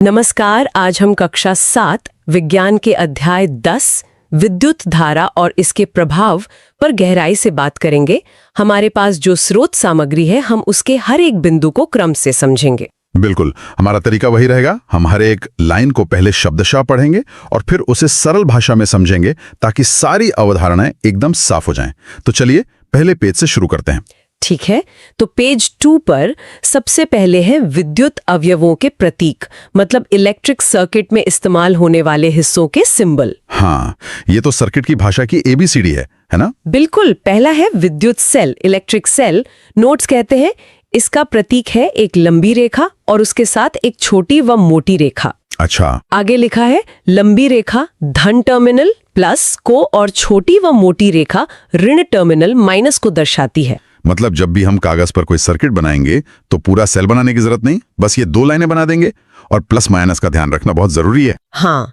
नमस्कार। आज हम कक्षा 7 विज्ञान के अध्याय 10 विद्युत धारा और इसके प्रभाव पर गहराई से बात करेंगे। हमारे पास जो स्रोत सामग्री है हम उसके हर एक बिंदु को क्रम से समझेंगे। बिल्कुल, हमारा तरीका वही रहेगा। हम हर एक लाइन को पहले शब्दशः पढ़ेंगे और फिर उसे सरल भाषा में समझेंगे ताकि सारी अवधारणाएं एकदम साफ हो जाएं। तो चलिए पहले पेज से शुरू करते हैं। ठीक है, तो पेज 2 पर सबसे पहले है विद्युत अवयवों के प्रतीक, मतलब इलेक्ट्रिक सर्किट में इस्तेमाल होने वाले हिस्सों के सिंबल। हाँ, ये तो सर्किट की भाषा की ABCD है ना? बिल्कुल। पहला है विद्युत सेल, इलेक्ट्रिक सेल। नोट्स कहते हैं इसका प्रतीक है एक लंबी रेखा और उसके साथ एक छोटी व मोटी रेखा। अच्छा। आगे लिखा है लंबी रेखा धन टर्मिनल प्लस को और छोटी व मोटी रेखा ऋण टर्मिनल माइनस को दर्शाती है। मतलब जब भी हम कागज पर कोई सर्किट बनाएंगे तो पूरा सेल बनाने की जरूरत नहीं, बस ये 2 लाइनें बना देंगे और प्लस माइनस का ध्यान रखना बहुत जरूरी है। हाँ।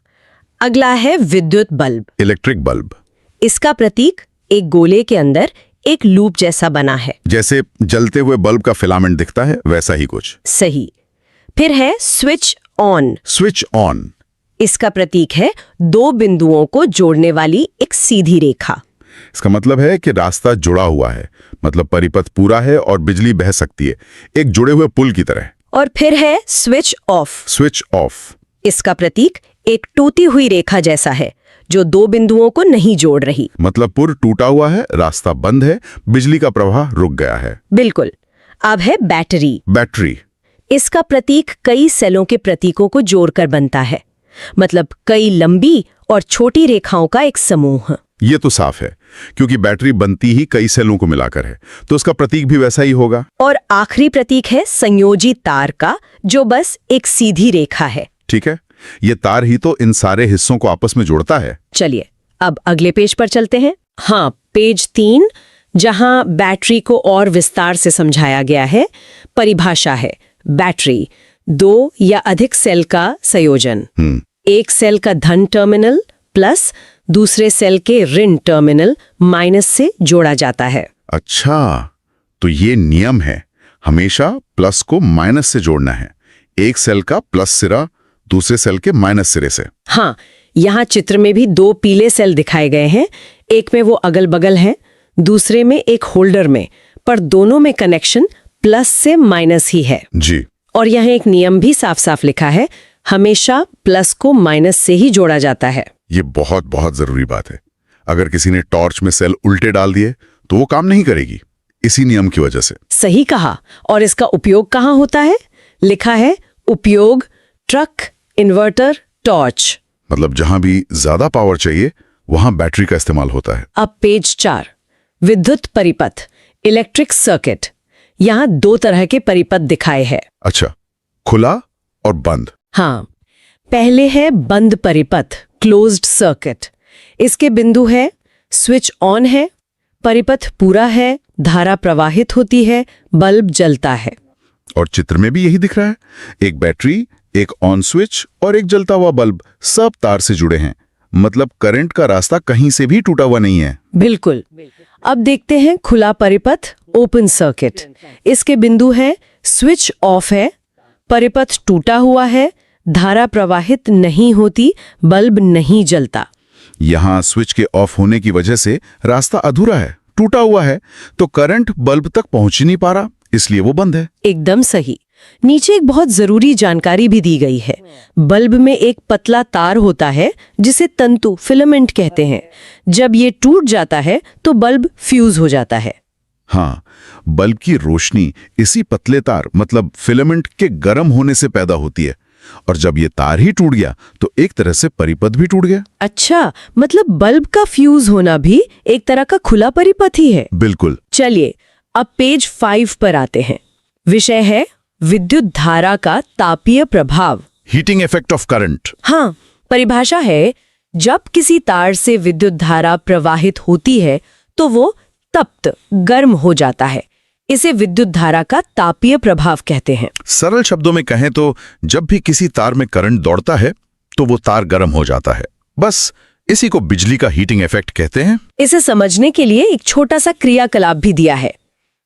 अगला है विद्युत बल्ब, इलेक्ट्रिक बल्ब। इसका प्रतीक एक गोले के अंदर एक लूप जैसा बना है। जैसे जलते हुए बल्ब का फिलामेंट दिखता है वैसा ही कुछ। सही। फिर है स्विच ऑन। Switch on. इसका प्रतीक है 2 बिंदुओं को जोड़ने वाली एक सीधी रेखा। इसका मतलब है कि रास्ता जुड़ा हुआ है, मतलब परिपथ पूरा है और बिजली बह सकती है, एक जुड़े हुए पुल की तरह। और फिर है स्विच ऑफ। Switch off. इसका प्रतीक एक टूटी हुई रेखा जैसा है जो 2 बिंदुओं को नहीं जोड़ रही। मतलब पुल टूटा हुआ है, रास्ता बंद है, बिजली का प्रवाह रुक गया है। बिल्कुल। अब है बैटरी। बैटरी। इसका प्रतीक कई सेलों के प्रतीकों को जोड़कर बनता है, मतलब कई लंबी और छोटी रेखाओं का एक समूह। ये तो साफ है, क्योंकि बैटरी बनती ही कई सेलों को मिलाकर है, तो उसका प्रतीक भी वैसा ही होगा। और आखिरी प्रतीक है संयोजी तार का, जो बस एक सीधी रेखा है। ठीक है, ये तार ही तो इन सारे हिस्सों को आपस में जोड़ता है। चलिए अब अगले पेज पर चलते हैं। हाँ, पेज 3, जहां बैटरी को और विस्तार से समझाया गया है। परिभाषा है बैटरी 2 या अधिक सेल का संयोजन। एक सेल का धन टर्मिनल प्लस दूसरे सेल के ऋण टर्मिनल माइनस से जोड़ा जाता है। अच्छा, तो ये नियम है, हमेशा प्लस को माइनस से जोड़ना है। एक सेल का प्लस सिरा दूसरे सेल के माइनस सिरे से। हाँ, यहाँ चित्र में भी 2 पीले सेल दिखाए गए हैं। एक में वो अगल बगल है, दूसरे में एक होल्डर में, पर दोनों में कनेक्शन प्लस से माइनस ही है। जी। और यहाँ एक नियम भी साफ साफ लिखा है, हमेशा प्लस को माइनस से ही जोड़ा जाता है। ये बहुत बहुत जरूरी बात है। अगर किसी ने टॉर्च में सेल उल्टे डाल दिए तो वो काम नहीं करेगी, इसी नियम की वजह से। सही कहा। और इसका उपयोग कहाँ होता है? लिखा है उपयोग ट्रक, इन्वर्टर, टॉर्च। मतलब जहां भी ज्यादा पावर चाहिए वहां बैटरी का इस्तेमाल होता है। अब पेज 4, विद्युत परिपथ, इलेक्ट्रिक सर्किट। यहाँ 2 तरह के परिपथ दिखाए हैं। अच्छा, खुला और बंद। हाँ, पहले है बंद परिपथ, क्लोज्ड सर्किट। इसके बिंदु है स्विच ऑन है, परिपथ पूरा है, धारा प्रवाहित होती है, बल्ब जलता है। और चित्र में भी यही दिख रहा है, एक बैटरी, एक ऑन स्विच और एक जलता हुआ बल्ब, सब तार से जुड़े हैं। मतलब करंट का रास्ता कहीं से भी टूटा हुआ नहीं है। बिल्कुल। अब देखते हैं खुला परिपथ, ओपन सर्किट। इसके बिंदु है स्विच ऑफ है, परिपथ टूटा हुआ है, धारा प्रवाहित नहीं होती, बल्ब नहीं जलता। यहाँ स्विच के ऑफ होने की वजह से रास्ता अधूरा है, टूटा हुआ है, तो करंट बल्ब तक पहुंच ही नहीं पा रहा, इसलिए वो बंद है। एकदम सही। नीचे एक बहुत जरूरी जानकारी भी दी गई है। बल्ब में एक पतला तार होता है जिसे तंतु, फिलामेंट कहते हैं। जब ये टूट जाता है तो बल्ब फ्यूज हो जाता है। हाँ, बल्ब की रोशनी इसी पतले तार मतलब फिलामेंट के गर्म होने से पैदा होती है, और जब ये तार ही टूट गया तो एक तरह से परिपथ भी टूट गया। अच्छा, मतलब बल्ब का फ्यूज होना भी एक तरह का खुला परिपथ ही है। बिल्कुल। चलिए अब पेज 5 पर आते हैं। विषय है विद्युत धारा का तापीय प्रभाव, हीटिंग इफेक्ट ऑफ करंट। हाँ, परिभाषा है जब किसी तार से विद्युत धारा प्रवाहित होती है तो वो तप्त, गर्म हो जाता है। इसे विद्युत धारा का तापीय प्रभाव कहते हैं। सरल शब्दों में कहें तो जब भी किसी तार में करंट दौड़ता है तो वो तार गर्म हो जाता है। बस इसी को बिजली का हीटिंग इफेक्ट कहते हैं। इसे समझने के लिए एक छोटा सा क्रियाकलाप भी दिया है।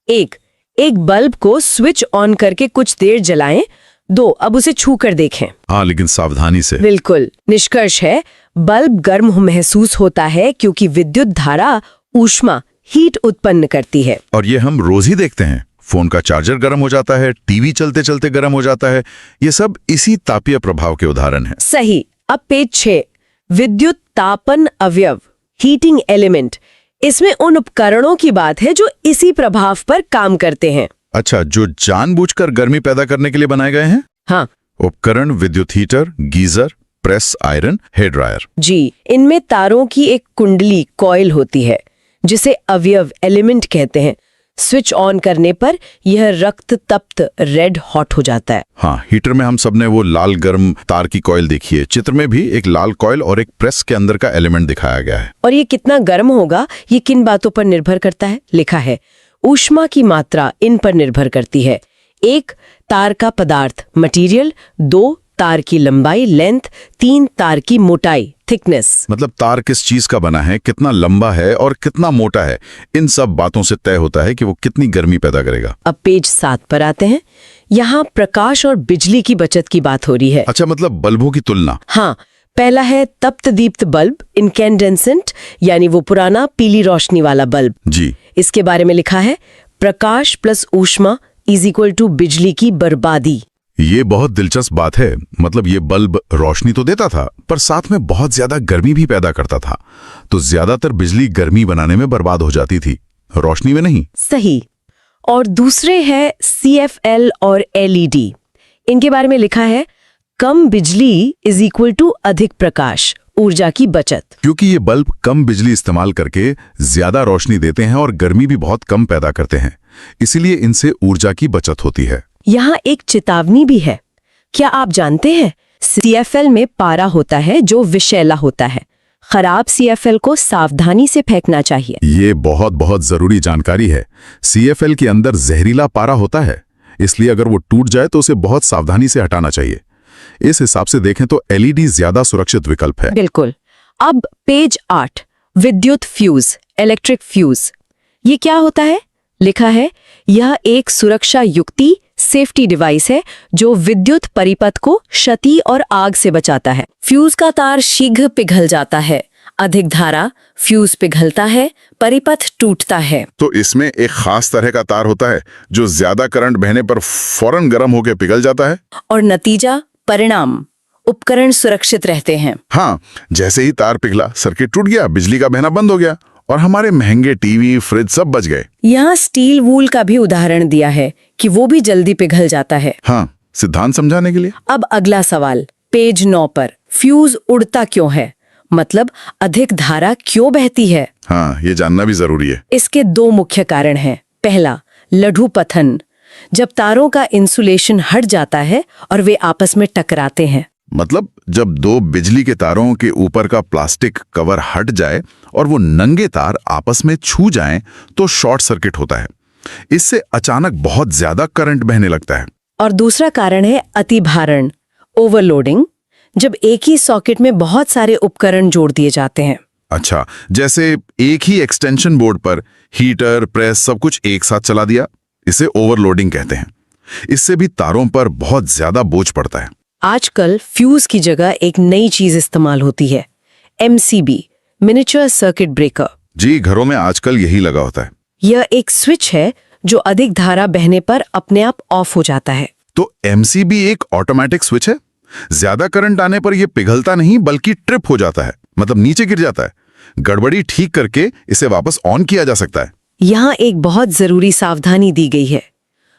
एक बल्ब को स्विच ऑन करके कुछ देर जलाएं, 2 अब उसे छू कर देखें। हाँ, लेकिन सावधानी से। बिल्कुल। निष्कर्ष है, बल्ब गर्म महसूस होता है क्योंकि विद्युत धारा ऊष्मा हीट उत्पन्न करती है। और ये हम रोज ही देखते हैं। फोन का चार्जर गर्म हो जाता है, टीवी चलते चलते गर्म हो जाता है। ये सब इसी तापीय प्रभाव के उदाहरण हैं। सही। अब पेज 6, विद्युत तापन अवयव, हीटिंग एलिमेंट। इसमें उन उपकरणों की बात है जो इसी प्रभाव पर काम करते हैं। अच्छा, जो जानबूझकर गर्मी पैदा करने के लिए बनाए गए हैं? हाँ उपकरण विद्युत heater, geyser, press iron, hair dryer. जी, इनमें तारों की एक कुंडली कॉइल होती है जिसे अवयव एलिमेंट कहते हैं। स्विच ऑन करने पर यह रक्त तप्त रेड हॉट हो जाता है। हाँ, हीटर में हम सबने वो लाल गर्म तार की कॉइल देखी है। चित्र में भी एक लाल कॉइल और एक प्रेस के अंदर का एलिमेंट दिखाया गया है। और ये कितना गर्म होगा, ये किन बातों पर निर्भर करता है? लिखा है, ऊष्मा की मात्रा इन पर निर्भर करती है। 1 तार का पदार्थ मटेरियल, 2 तार की लंबाई लेंथ, 3 तार की मोटाई थिकनेस। मतलब तार किस चीज का बना है, कितना लंबा है और कितना मोटा है, इन सब बातों से तय होता है कि वो कितनी गर्मी पैदा करेगा। अब पेज 7 पर आते हैं। यहाँ प्रकाश और बिजली की बचत की बात हो रही है। अच्छा, मतलब बल्बों की तुलना। हाँ, पहला है तप्त दीप्त बल्ब, इनकैंडेसेंट, यानी वो पुराना पीली रोशनी वाला बल्ब। जी। इसके बारे में लिखा है, प्रकाश प्लस ऊष्मा इज इक्वल टू बिजली की बर्बादी। ये बहुत दिलचस्प बात है। मतलब ये बल्ब रोशनी तो देता था, पर साथ में बहुत ज्यादा गर्मी भी पैदा करता था। तो ज्यादातर बिजली गर्मी बनाने में बर्बाद हो जाती थी, रोशनी में नहीं। सही। और दूसरे है CFL और LED। इनके बारे में लिखा है, कम बिजली इज इक्वल टू अधिक प्रकाश, ऊर्जा की बचत। क्योंकि ये बल्ब कम बिजली इस्तेमाल करके ज्यादा रोशनी देते हैं और गर्मी भी बहुत कम पैदा करते हैं, इसीलिए इनसे ऊर्जा की बचत होती है। यहाँ एक चेतावनी भी है। क्या आप जानते हैं, CFL में पारा होता है जो विषैला होता है। खराब CFL को सावधानी से फेंकना चाहिए। ये बहुत बहुत जरूरी जानकारी है। CFL के अंदर जहरीला पारा होता है, इसलिए अगर वो टूट जाए तो उसे बहुत सावधानी से हटाना चाहिए। इस हिसाब से देखें तो LED ज्यादा सुरक्षित विकल्प है। बिल्कुल। अब पेज 8, विद्युत फ्यूज, इलेक्ट्रिक फ्यूज। ये क्या होता है? लिखा है, यह एक सुरक्षा युक्ति सेफ्टी डिवाइस है जो विद्युत परिपथ को क्षति और आग से बचाता है। फ्यूज का तार शीघ्र पिघल जाता है, अधिक धारा, फ्यूज पिघलता है, परिपथ टूटता है। तो इसमें एक खास तरह का तार होता है जो ज्यादा करंट बहने पर फौरन गर्म होकर पिघल जाता है। और नतीजा, परिणाम, उपकरण सुरक्षित रहते हैं। हाँ, जैसे ही तार पिघला, सर्किट टूट गया, बिजली का बहना बंद हो गया और हमारे महंगे टीवी, फ्रिज सब बच गए। यहाँ स्टील वूल का भी उदाहरण दिया है कि वो भी जल्दी पिघल जाता है। हाँ, सिद्धांत समझाने के लिए। अब अगला सवाल, पेज 9 पर, फ्यूज उड़ता क्यों है? मतलब अधिक धारा क्यों बहती है? हाँ, ये जानना भी जरूरी है। इसके 2 मुख्य कारण हैं। पहला, लघुपथन, जब तारों का इंसुलेशन हट जाता है और वे आपस में टकराते हैं। मतलब जब 2 बिजली के तारों के ऊपर का प्लास्टिक कवर हट जाए और वो नंगे तार आपस में छू जाएं, तो शॉर्ट सर्किट होता है। इससे अचानक बहुत ज्यादा करंट बहने लगता है। और दूसरा कारण है अतिभारण, ओवरलोडिंग, जब एक ही सॉकेट में बहुत सारे उपकरण जोड़ दिए जाते हैं। अच्छा, जैसे एक ही एक्सटेंशन बोर्ड पर हीटर, प्रेस सब कुछ एक साथ चला दिया, इसे ओवरलोडिंग कहते हैं। इससे भी तारों पर बहुत ज्यादा बोझ पड़ता है। आजकल फ्यूज की जगह एक नई चीज इस्तेमाल होती है, MCB, मिनिएचर सर्किट ब्रेकर। जी, घरों में आजकल यही लगा होता है। यह एक स्विच है जो अधिक धारा बहने पर अपने आप ऑफ हो जाता है। तो MCB एक ऑटोमेटिक स्विच है। ज्यादा करंट आने पर यह पिघलता नहीं बल्कि ट्रिप हो जाता है, मतलब नीचे गिर जाता है। गड़बड़ी ठीक करके इसे वापस ऑन किया जा सकता है। यहाँ एक बहुत जरूरी सावधानी दी गई है,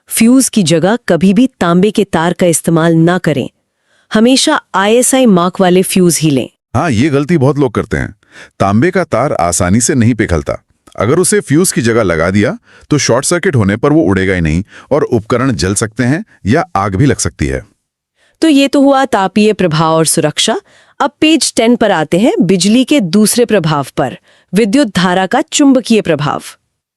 फ्यूज की जगह कभी भी तांबे के तार का इस्तेमाल ना करें। हमेशा ISI मार्क वाले फ्यूज ही लें। हाँ, ये गलती बहुत लोग करते हैं। तांबे का तार आसानी से नहीं पिघलता। अगर उसे फ्यूज की जगह लगा दिया तो शॉर्ट सर्किट होने पर वो उड़ेगा ही नहीं और उपकरण जल सकते हैं या आग भी लग सकती है। तो ये तो हुआ तापीय प्रभाव और सुरक्षा। अब पेज 10 पर आते हैं, बिजली के दूसरे प्रभाव पर, विद्युत धारा का चुंबकीय प्रभाव,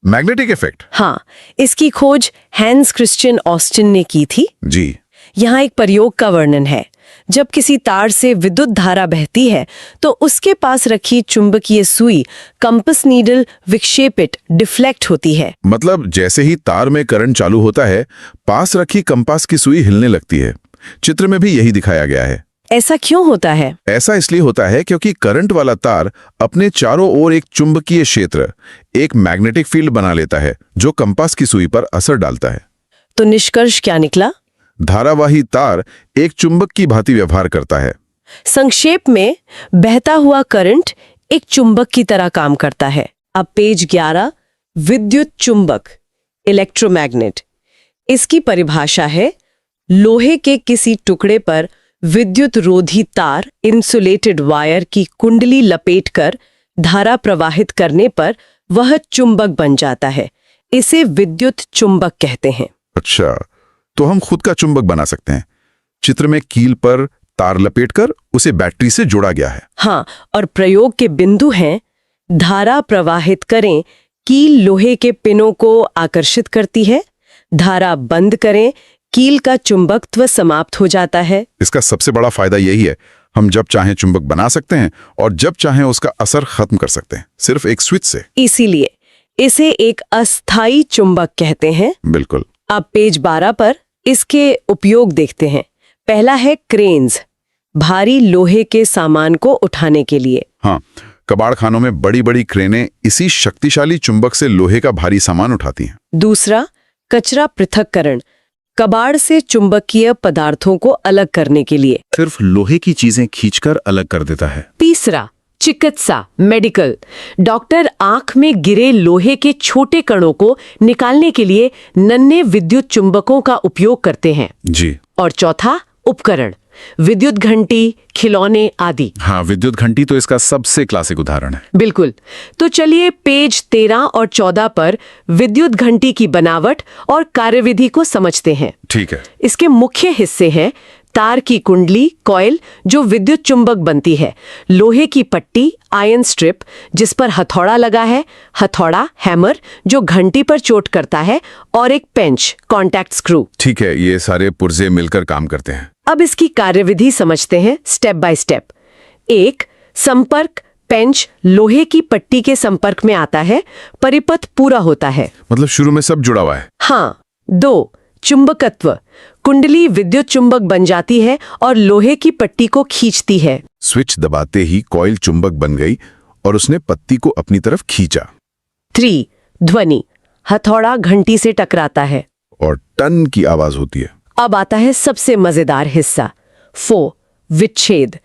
मैग्नेटिक इफेक्ट। हाँ, इसकी खोज हैंस क्रिश्चियन ऑस्टिन ने की थी। जी। यहाँ एक प्रयोग का वर्णन है। जब किसी तार से विद्युत धारा बहती है तो उसके पास रखी चुंबकीय सुई, कंपास नीडल, विक्षेपित, डिफ्लेक्ट होती है। मतलब जैसे ही तार में करंट चालू होता है, पास रखी कंपास की सुई हिलने लगती है। चित्र में भी यही दिखाया गया है। ऐसा क्यों होता है? ऐसा इसलिए होता है क्योंकि करंट वाला तार अपने चारों ओर एक चुंबकीय क्षेत्र, एक मैग्नेटिक फील्ड बना लेता है जो कंपास की सुई पर असर डालता है। तो निष्कर्ष क्या निकला? धारावाही तार एक चुंबक की भांति व्यवहार करता है। संक्षेप में, बहता हुआ करंट एक चुंबक की तरह काम करता है। अब पेज 11, विद्युत चुंबक, इलेक्ट्रोमैग्नेट। इसकी परिभाषा है, लोहे के किसी टुकड़े पर विद्युत रोधी तार, इंसुलेटेड वायर की कुंडली लपेटकर धारा प्रवाहित करने पर वह चुंबक बन जाता है। इसे विद्युत चुंबक कहते हैं। अच्छा, तो हम खुद का चुंबक बना सकते हैं। चित्र में कील पर तार लपेटकर उसे बैटरी से जोड़ा गया है। हाँ, और प्रयोग के बिंदु हैं, धारा प्रवाहित करें, कील लोहे के पिनों को आकर्षित करती है, धारा बंद करें, कील का चुंबकत्व समाप्त हो जाता है। इसका सबसे बड़ा फायदा यही है, हम जब चाहें चुंबक बना सकते हैं और जब चाहें उसका असर खत्म कर सकते हैं, सिर्फ एक स्विच से। इसीलिए इसे एक अस्थायी चुंबक कहते हैं। बिल्कुल। अब पेज 12 पर इसके उपयोग देखते हैं। पहला है क्रेन्स, भारी लोहे के सामान को उठाने के लिए। हाँ, कबाड़ खानों में बड़ी बड़ी क्रेनें इसी शक्तिशाली चुंबक से लोहे का भारी सामान उठाती हैं। दूसरा, कचरा पृथक्करण, कबाड़ से चुंबकीय पदार्थों को अलग करने के लिए। सिर्फ लोहे की चीजें खींचकर अलग कर देता है। तीसरा, चिकित्सा, मेडिकल, डॉक्टर आंख में गिरे लोहे के छोटे कणों को निकालने के लिए नन्हे विद्युत चुंबकों का उपयोग करते हैं। जी। और चौथा, उपकरण, विद्युत घंटी, खिलौने आदि। हाँ, विद्युत घंटी तो इसका सबसे क्लासिक उदाहरण है। बिल्कुल। तो चलिए पेज 13 और 14 पर विद्युत घंटी की बनावट और कार्यविधि को समझते हैं। ठीक है। इसके मुख्य हिस्से हैं, तार की कुंडली, कॉइल, जो विद्युत चुंबक बनती है, लोहे की पट्टी, आयन स्ट्रिप, जिस पर हथौड़ा लगा है, हथौड़ा, हैमर, जो घंटी पर चोट करता है, और एक पेंच, कॉन्टैक्ट स्क्रू। ठीक है, ये सारे पुर्जे मिलकर काम करते हैं। अब इसकी कार्यविधि समझते हैं स्टेप बाय स्टेप। 1. संपर्क, पेंच लोहे की पट्टी के संपर्क में आता है, परिपथ पूरा होता है। मतलब शुरू में सब जुड़ा हुआ है। हाँ। 2. चुंबकत्व, कुंडली विद्युत चुंबक बन जाती है और लोहे की पट्टी को खींचती है। स्विच दबाते ही कॉइल चुंबक बन गई और उसने पत्ती को अपनी तरफ खींचा। 3. ध्वनि, हथौड़ा घंटी से टकराता है और टन की आवाज होती है। अब आता है सबसे मजेदार हिस्सा। 4. विच्छेद,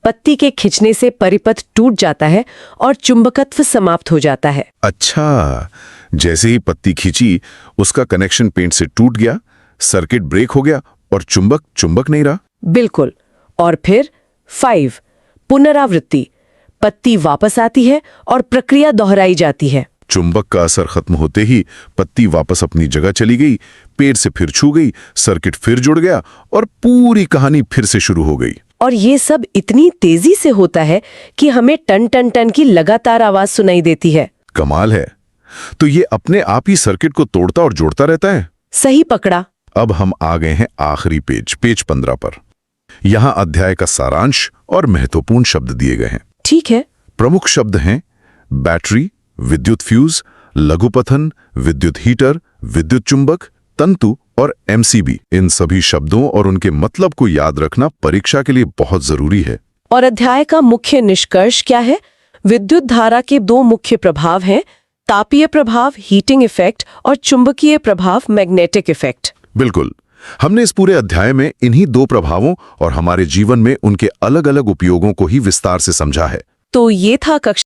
पत्ती के खिंचने से परिपथ टूट जाता है और चुंबकत्व समाप्त हो जाता है। अच्छा, जैसे ही पत्ती खींची उसका कनेक्शन पेंट से टूट गया, सर्किट ब्रेक हो गया और चुंबक नहीं रहा। बिल्कुल। और फिर 5. पुनरावृत्ति, पत्ती वापस आती है और प्रक्रिया दोहराई जाती है। चुंबक का असर खत्म होते ही पत्ती वापस अपनी जगह चली गई, पेड़ से फिर छू गई, सर्किट फिर जुड़ गया और पूरी कहानी फिर से शुरू हो गई। और ये सब इतनी तेजी से होता है कि हमें टन टन टन की लगातार आवाज सुनाई देती है। कमाल है। तो ये अपने आप ही सर्किट को तोड़ता और जोड़ता रहता है। सही पकड़ा। अब हम आ गए हैं आखिरी पेज 15 पर। यहां अध्याय का सारांश और महत्वपूर्ण शब्द दिए गए हैं। ठीक है। प्रमुख शब्द हैं बैटरी, विद्युत फ्यूज, लघुपथन, विद्युत हीटर, विद्युत चुंबक, तंतु और एमसीबी। इन सभी शब्दों और उनके मतलब को याद रखना परीक्षा के लिए बहुत जरूरी है। और अध्याय का मुख्य निष्कर्ष क्या है? विद्युत धारा के 2 मुख्य प्रभाव हैं, तापीय प्रभाव हीटिंग इफेक्ट और चुंबकीय प्रभाव मैग्नेटिक इफेक्ट। बिल्कुल। हमने इस पूरे अध्याय में इन्हीं 2 प्रभावों और हमारे जीवन में उनके अलग अलग उपयोगों को ही विस्तार से समझा है। तो ये था कक्षा